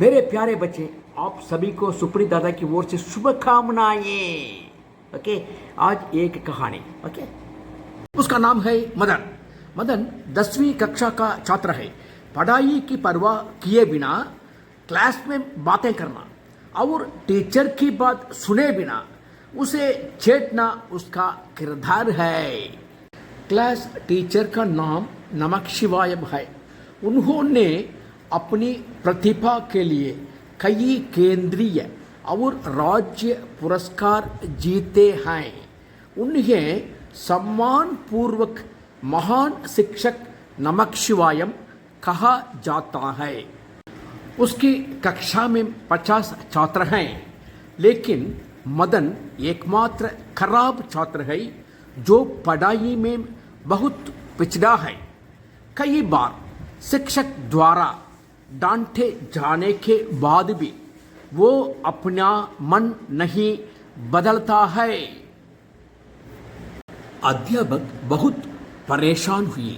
मेरे प्यारे बच्चे, आप सभी को सुप्री दादा की ओर से शुभकामनाएं। ओके, आज एक कहानी। ओके, उसका नाम है मदन। मदन 10वीं कक्षा का छात्र है। पढ़ाई की परवाह किए बिना क्लास में बातें करना और टीचर की बात सुने बिना उसे छेड़ना उसका किरदार है। क्लास टीचर का नाम नमक शिवाय है। उन्होंने अपनी प्रतिभा के लिए कई केंद्रीय और राज्य पुरस्कार जीते हैं। उन्हें सम्मान पूर्वक महान शिक्षक नमक शिवायम कहा जाता है। उसकी कक्षा में 50 छात्र हैं, लेकिन मदन एकमात्र खराब छात्र है जो पढ़ाई में बहुत पिछड़ा है। कई बार शिक्षक द्वारा डांटे जाने के बाद भी वो अपना मन नहीं बदलता है। अध्यापक बहुत परेशान हुए।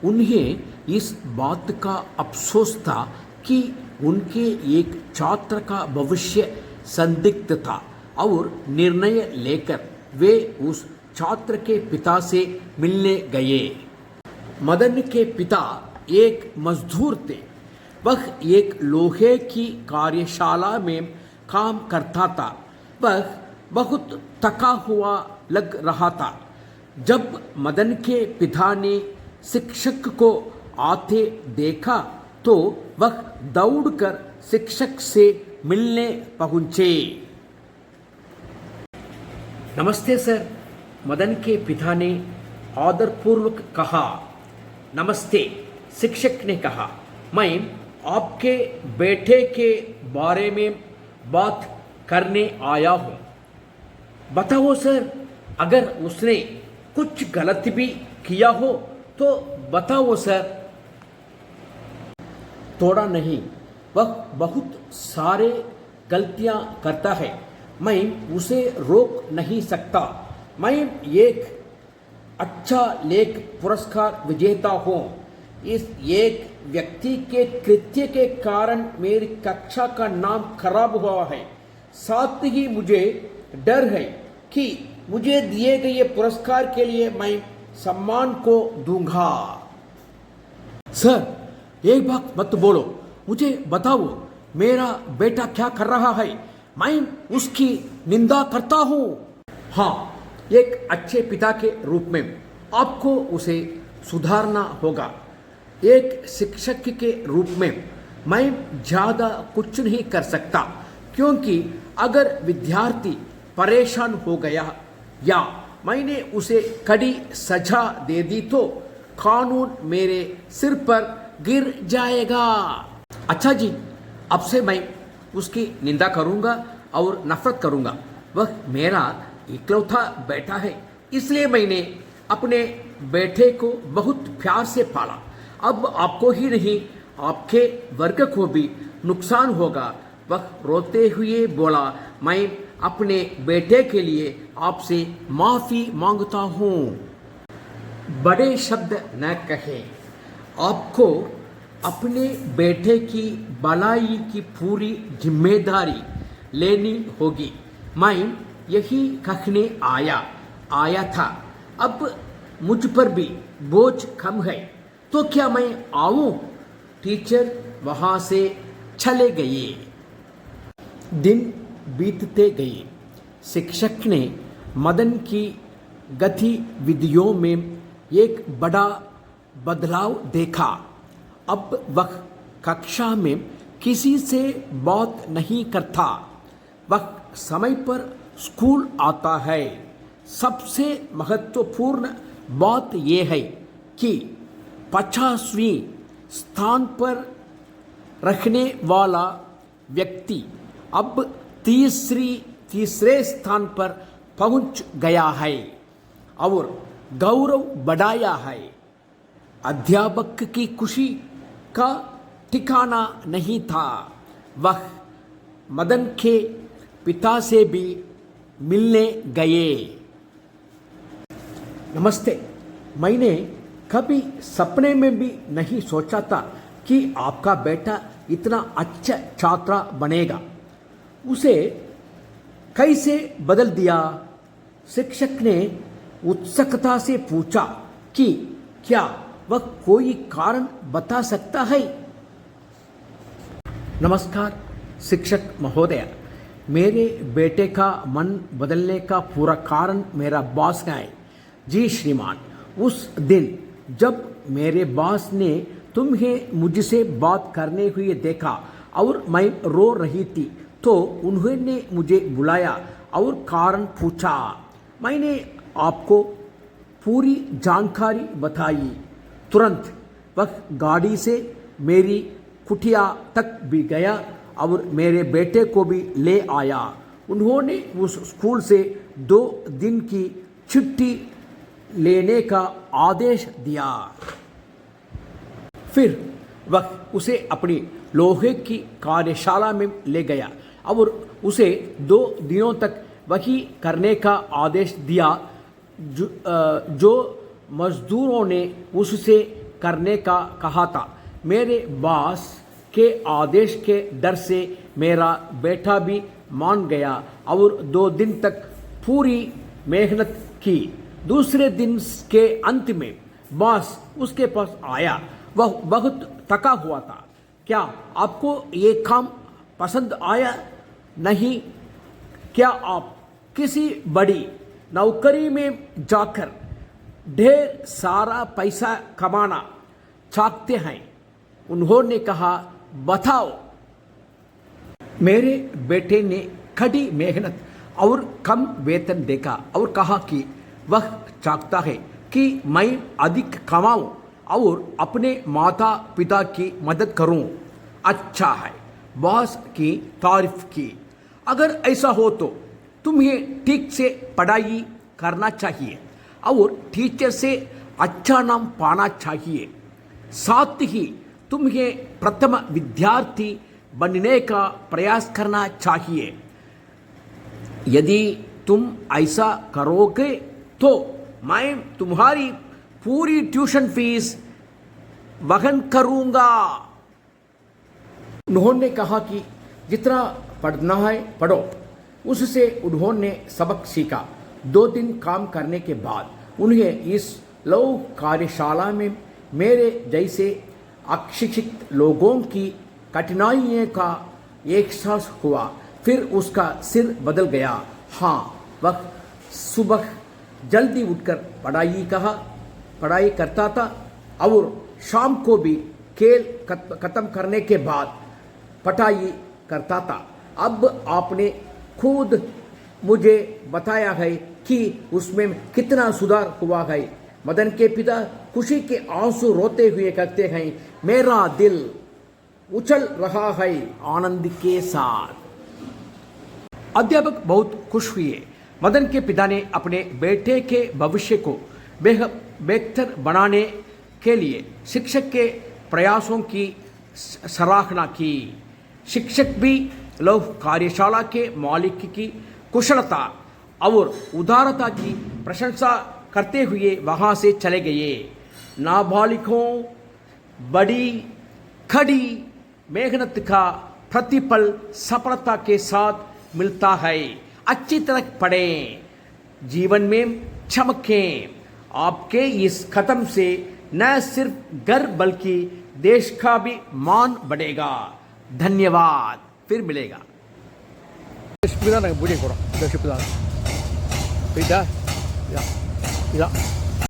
उन्हें इस बात का अफसोस था कि उनके एक छात्र का भविष्य संदिग्ध था और निर्णय लेकर वे उस छात्र के पिता से मिलने गए। मदन के पिता एक मजदूर थे। वह एक लोहे की कार्यशाला में काम करता था। वह बहुत थका हुआ लग रहा था। जब मदन के पिता ने शिक्षक को आते देखा तो वह दौड़कर शिक्षक से मिलने पहुंचे। नमस्ते सर, मदन के पिता ने आदरपूर्वक कहा। नमस्ते, शिक्षक ने कहा। मैं आपके बेटे के बारे में बात करने आया हूं। बताओ सर, अगर उसने कुछ गलत भी किया हो तो बताओ सर। थोड़ा नहीं, वह बहुत सारे गलतियां करता है। मैं उसे रोक नहीं सकता। मैं एक अच्छा लेख पुरस्कार विजेता हूँ। इस एक व्यक्ति के कृत्य के कारण मेरी कक्षा का नाम खराब हुआ है। साथ ही मुझे डर है कि मुझे दिए गए पुरस्कार के लिए मैं सम्मान को दूंगा। सर, एक बात मत बोलो, मुझे बताओ मेरा बेटा क्या कर रहा है। मैं उसकी निंदा करता हूँ। हाँ, एक अच्छे पिता के रूप में आपको उसे सुधारना होगा। एक शिक्षक के रूप में मैं ज़्यादा कुछ नहीं कर सकता, क्योंकि अगर विद्यार्थी परेशान हो गया या मैंने उसे कड़ी सजा दे दी तो कानून मेरे सिर पर गिर जाएगा। अच्छा जी, अब से मैं उसकी निंदा करूंगा और नफरत करूंगा। वह मेरा इकलौता बेटा है, इसलिए मैंने अपने बेटे को बहुत प्यार से पाला। अब आपको ही नहीं, आपके वर्ग को भी नुकसान होगा। वह रोते हुए बोला, मैं अपने बेटे के लिए आपसे माफी मांगता हूँ। बड़े शब्द न कहें। आपको अपने बेटे की भलाई की पूरी जिम्मेदारी लेनी होगी। मैं यही कहने आया था। अब मुझ पर भी बोझ कम है, तो क्या मैं आऊं? टीचर वहां से चले गए। दिन बीतते गए। शिक्षक ने मदन की गतिविधियों में एक बड़ा बदलाव देखा। अब वह कक्षा में किसी से बात नहीं करता। वह समय पर स्कूल आता है। सबसे महत्वपूर्ण बात यह है कि 50वीं स्थान पर रखने वाला व्यक्ति अब तीसरे स्थान पर पहुंच गया है और गौरव बढ़ाया है। अध्यापक की खुशी का ठिकाना नहीं था। वह मदन के पिता से भी मिलने गए। नमस्ते, मैंने कभी सपने में भी नहीं सोचा था कि आपका बेटा इतना अच्छा छात्रा बनेगा। उसे कैसे बदल दिया? शिक्षक ने उत्सुकता से पूछा कि क्या वह कोई कारण बता सकता है? नमस्कार शिक्षक महोदय, मेरे बेटे का मन बदलने का पूरा कारण मेरा बॉस है। जी श्रीमान, उस दिन जब मेरे बॉस ने तुम्हें मुझसे बात करने हुए देखा और मैं रो रही थी तो उन्होंने मुझे बुलाया और कारण पूछा। मैंने आपको पूरी जानकारी बताई। तुरंत वह गाड़ी से मेरी कुटिया तक भी गया और मेरे बेटे को भी ले आया। उन्होंने उस स्कूल से 2 दिन की छुट्टी लेने का आदेश दिया। फिर वह उसे अपनी लोहे की कार्यशाला में ले गया और उसे 2 दिनों तक वही करने का आदेश दिया जो मजदूरों ने उससे करने का कहा था। मेरे बॉस के आदेश के डर से मेरा बेटा भी मान गया और 2 दिन तक पूरी मेहनत की। दूसरे दिन के अंत में बॉस उसके पास आया। वह बहुत थका हुआ था। क्या आपको ये काम पसंद आया? नहीं। क्या आप किसी बड़ी नौकरी में जाकर ढेर सारा पैसा कमाना चाहते हैं? उन्होंने कहा, बताओ। मेरे बेटे ने कड़ी मेहनत और कम वेतन देखा और कहा कि वह चाहता है कि मैं अधिक कमाऊं और अपने माता पिता की मदद करूं। अच्छा है, बॉस की तारीफ की। अगर ऐसा हो तो तुम्हें ठीक से पढ़ाई करना चाहिए और टीचर से अच्छा नाम पाना चाहिए। साथ ही तुम्हें प्रथम विद्यार्थी बनने का प्रयास करना चाहिए। यदि तुम ऐसा करोगे तो मैं तुम्हारी पूरी ट्यूशन फीस वहन करूंगा। उन्होंने कहा कि जितना पढ़ना है पढ़ो। उससे उन्होंने सबक सीखा। 2 दिन काम करने के बाद उन्हें इस लौह कार्यशाला में मेरे जैसे अशिक्षित लोगों की कठिनाइयों का एहसास हुआ। फिर उसका सिर बदल गया। हाँ, वह सुबह जल्दी उठकर पढ़ाई करता था और शाम को भी खेल खत्म करने के बाद पढ़ाई करता था। अब आपने खुद मुझे बताया है कि उसमें कितना सुधार हुआ है। मदन के पिता खुशी के आंसू रोते हुए कहते हैं, मेरा दिल उछल रहा है आनंद के साथ। अध्यापक बहुत खुश हुए। मदन के पिता ने अपने बेटे के भविष्य को बेहतर बनाने के लिए शिक्षक के प्रयासों की सराहना की। शिक्षक भी लौह कार्यशाला के मालिक की कुशलता और उदारता की प्रशंसा करते हुए वहां से चले गए। नाबालिगों बड़ी खड़ी मेहनत का प्रतिफल सफलता के साथ मिलता है। अच्छी तरह पढ़ें, जीवन में चमकें। आपके इस कदम से न सिर्फ घर बल्कि देश का भी मान बढ़ेगा। धन्यवाद। फिर मिलेगा।10분 안에 무리 걸어. 몇십 분 안에. 그러니까, 야, 야.